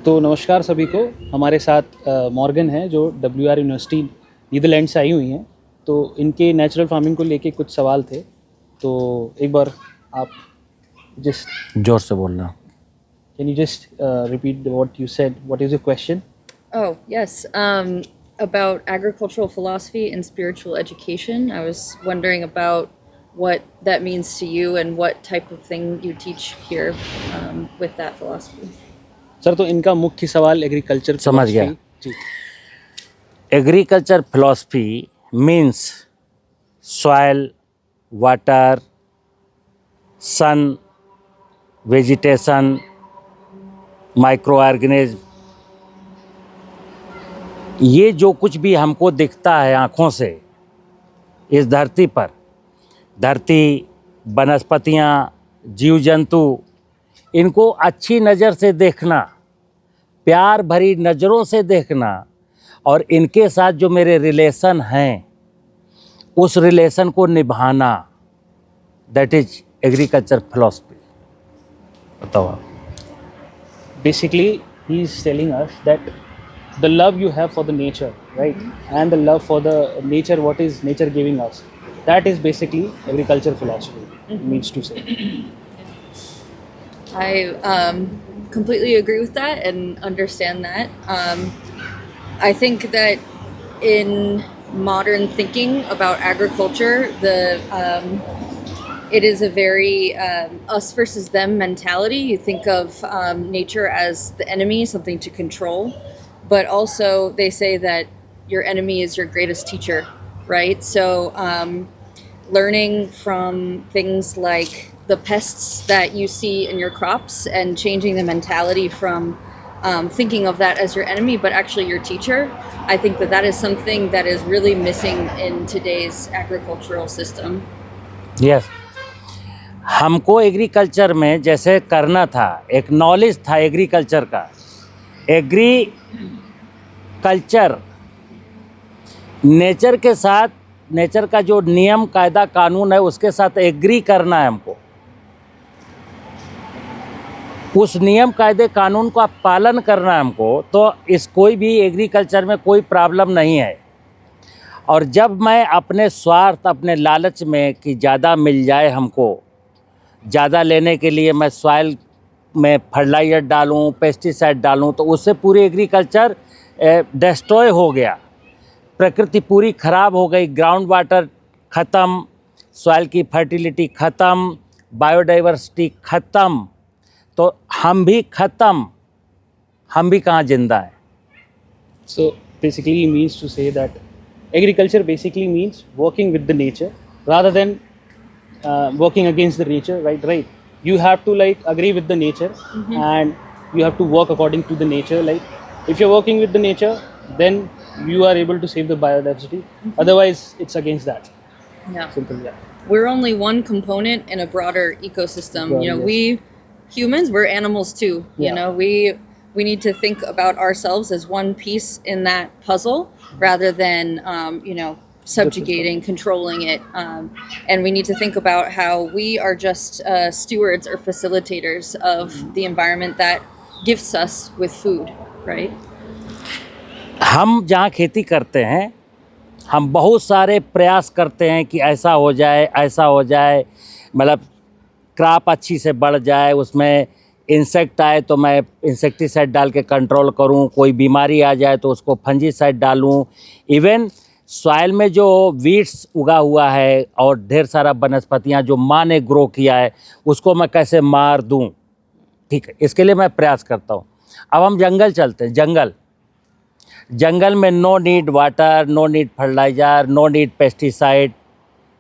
तो नमस्कार सभी को। हमारे साथ मॉर्गन है जो WR यूनिवर्सिटी नीदरलैंड से आई हुई हैं। तो इनके नेचुरल फार्मिंग को लेके कुछ सवाल थे, तो एक बार आप जस्ट जोर से बोलना। Can you just repeat what you said? What is your question? Oh, yes. About agricultural philosophy and spiritual education. I was wondering about what that means to you and what type of thing you teach here with that philosophy. Sir, तो इनका मुख्य सवाल agriculture समझ गया। जी। Agriculture philosophy means soil, water, sun, vegetation, micro organism, ये जो कुछ भी हमको दिखता है आँखों से इस धरती पर, धरती, वनस्पतियाँ, जीव जंतु, इनको अच्छी नज़र से देखना, प्यार भरी नज़रों से देखना और इनके साथ जो मेरे रिलेशन हैं उस रिलेशन को निभाना, दैट इज एग्रीकल्चर फिलॉसफी। बताओ आप। Basically, he is telling us that the love you have for the nature, right, and the love for the nature, what is nature giving us, that is basically agriculture philosophy means to say. I completely agree with that and understand that. I think that in modern thinking about agriculture, it is a very us versus them mentality. You think of nature as the enemy, something to control, but also they say that your enemy is your greatest teacher, right? So learning from things like the pests that you see in your crops and changing the mentality from thinking of that as your enemy, but actually your teacher. I think that is something that is really missing in today's agricultural system. Yes, हमको agriculture में जैसे करना था, एक knowledge था agriculture का। Agriculture nature के साथ, नेचर का जो नियम कायदा कानून है उसके साथ एग्री करना है हमको। उस नियम कायदे कानून का पालन करना है हमको, तो इस कोई भी एग्रीकल्चर में कोई प्रॉब्लम नहीं है। और जब मैं अपने स्वार्थ, अपने लालच में कि ज़्यादा मिल जाए हमको, ज़्यादा लेने के लिए मैं सॉइल में फर्टिलाइजर डालूं, पेस्टिसाइड डालूं, तो उससे पूरी एग्रीकल्चर डिस्ट्रॉय हो गया। प्रकृति पूरी ख़राब हो गई, ग्राउंड वाटर ख़त्म, सॉइल की फर्टिलिटी ख़त्म, बायोडाइवर्सिटी ख़त्म, तो हम भी ख़त्म, हम भी कहाँ जिंदा हैं। So basically he means to say that agriculture basically means working with the nature rather than working against the nature, right? You have to like agree with the nature and you have to work according to the nature. Like if you're working with the nature, then you are able to save the biodiversity. Otherwise, it's against that. Yeah. Simple, yeah. We're only one component in a broader ecosystem. Well, you know, yes. we humans, we're animals too. Yeah. You know, we need to think about ourselves as one piece in that puzzle rather than subjugating, controlling it. And we need to think about how we are just stewards or facilitators of the environment that gifts us with food, right? हम जहाँ खेती करते हैं, हम बहुत सारे प्रयास करते हैं कि ऐसा हो जाए, ऐसा हो जाए, मतलब क्रॉप अच्छी से बढ़ जाए, उसमें इंसेक्ट आए तो मैं इंसेक्टिसाइड डाल के कंट्रोल करूं, कोई बीमारी आ जाए तो उसको फंजीसाइड डालूं। इवन सॉइल में जो वीड्स उगा हुआ है और ढेर सारा वनस्पतियां जो माँ ने ग्रो किया है उसको मैं कैसे मार दूं, ठीक है, इसके लिए मैं प्रयास करता हूं। अब हम जंगल चलते हैं। जंगल में no need water, no need fertiliser, no need pesticide,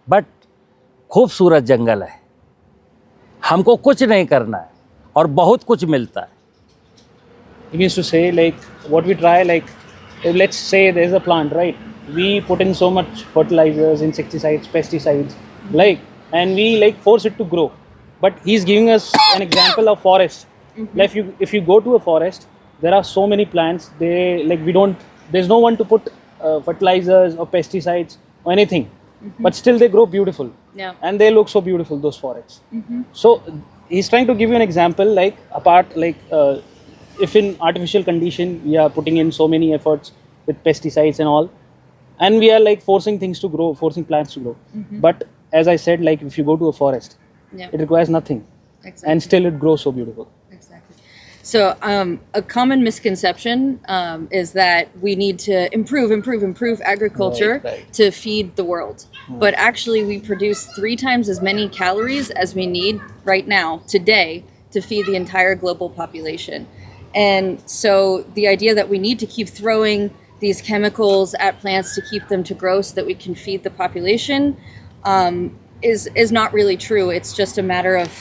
but खूबसूरत जंगल है, हमको कुछ नहीं करना है और बहुत कुछ मिलता है। He means to say like what we try, like let's say there's a plant, right? We put in so much fertilizers, insecticides, pesticides, like, and we like force it to grow. But he's giving us an example of forest. Like if you go to a forest, there are so many plants. They like there's no one to put fertilizers or pesticides or anything, but still they grow beautiful. Yeah. And they look so beautiful, those forests. So he's trying to give you an example, like apart, like if in artificial condition we are putting in so many efforts with pesticides and all, and we are like forcing things to grow, forcing plants to grow. But as I said, like if you go to a forest, Yeah. it requires nothing, Exactly. and still it grows so beautiful. Exactly. So, a common misconception is that we need to improve agriculture Right. to feed the world. But actually, we produce 3 times as many calories as we need right now, today, to feed the entire global population. And so, the idea that we need to keep throwing these chemicals at plants to keep them to grow so that we can feed the population is not really true. It's just a matter of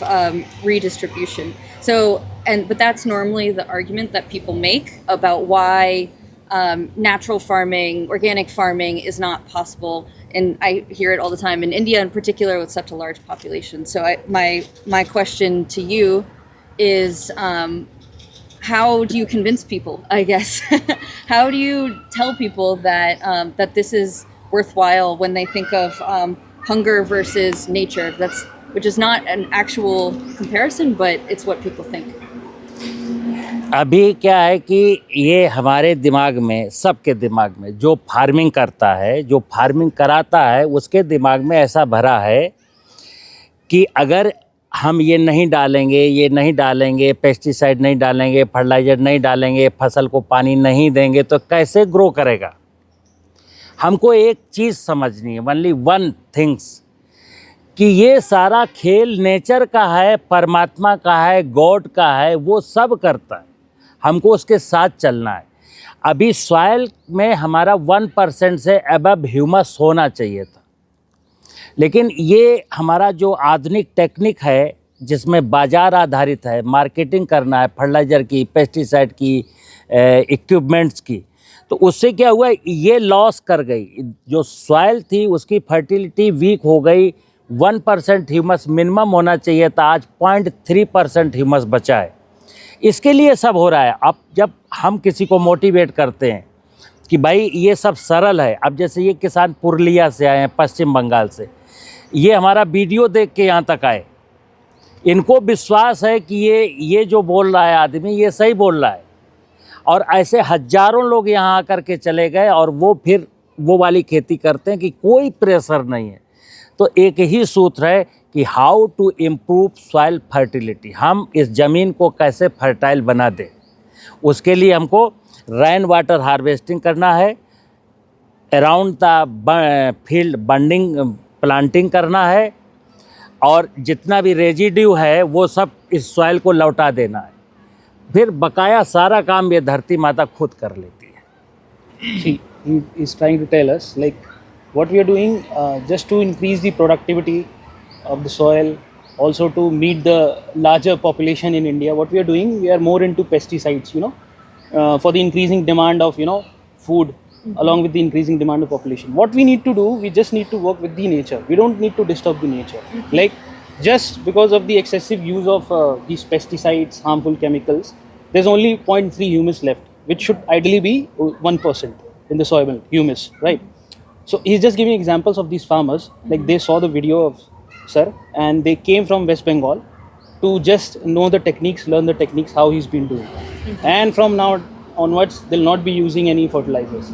redistribution. So, but that's normally the argument that people make about why natural farming, organic farming, is not possible. And I hear it all the time in India, in particular, with such a large population. So, my question to you is, how do you convince people? I guess how do you tell people that that this is worthwhile when they think of hunger versus nature? Which is not an actual comparison, but it's what people think. अभी क्या है कि ये हमारे दिमाग में, सबके दिमाग में, जो फार्मिंग करता है, जो फार्मिंग कराता है, उसके दिमाग में ऐसा भरा है कि अगर हम ये नहीं डालेंगे, पेस्टिसाइड नहीं डालेंगे, फर्टिलाइज़र नहीं डालेंगे, फसल को पानी नहीं देंगे तो कैसे ग्रो करेगा। हमको एक चीज़ समझनी है, ओनली वन थिंग्स, कि ये सारा खेल नेचर का है, परमात्मा का है, गॉड का है, वो सब करता है, हमको उसके साथ चलना है। अभी सॉइल में हमारा 1% से अबव ह्यूमस होना चाहिए था, लेकिन ये हमारा जो आधुनिक टेक्निक है जिसमें बाज़ार आधारित है, मार्केटिंग करना है फर्टिलाइज़र की, पेस्टिसाइड की, इक्विपमेंट्स की, तो उससे क्या हुआ, ये लॉस कर गई। जो सॉइल थी उसकी फर्टिलिटी वीक हो गई। 1% ह्यूमस मिनिमम होना चाहिए था, आज 0.3% ह्यूमस बचा है। इसके लिए सब हो रहा है। अब जब हम किसी को मोटिवेट करते हैं कि भाई ये सब सरल है, अब जैसे ये किसान पुरुलिया से आए हैं, पश्चिम बंगाल से, ये हमारा वीडियो देख के यहाँ तक आए, इनको विश्वास है कि ये जो बोल रहा है आदमी, ये सही बोल रहा है, और ऐसे हजारों लोग यहाँ आकर के चले गए और वो फिर वो वाली खेती करते हैं कि कोई प्रेशर नहीं है। तो एक ही सूत्र है कि how to improve soil fertility, हम इस ज़मीन को कैसे फर्टाइल बना दें। उसके लिए हमको रेन वाटर हार्वेस्टिंग करना है, around the field bunding planting करना है, और जितना भी रेजिड्यू है वो सब इस सॉइल को लौटा देना है। फिर बकाया सारा काम ये धरती माता खुद कर लेती है। See, he is trying to tell us like what we are doing just to increase the productivity of the soil, also to meet the larger population in India. What we are doing, we are more into pesticides, for the increasing demand of food, along with the increasing demand of population. What we need to do, we just need to work with the nature. We don't need to disturb the nature. Like just because of the excessive use of these pesticides, harmful chemicals, there's only 0.3 humus left, which should ideally be 1% in the soil humus, right? So he's just giving examples of these farmers, like they saw the video of sir and they came from West Bengal to just know the techniques, learn the techniques, how he's been doing. And from now onwards, they'll not be using any fertilizers.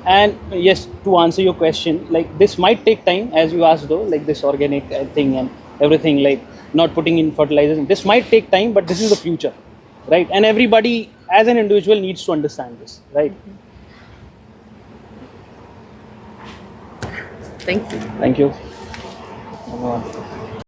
And yes, to answer your question, like this might take time, as you asked though, like this organic thing and everything, like not putting in fertilizers. This might take time, but this is the future, right? And everybody as an individual needs to understand this, right? Thank you. Thank you.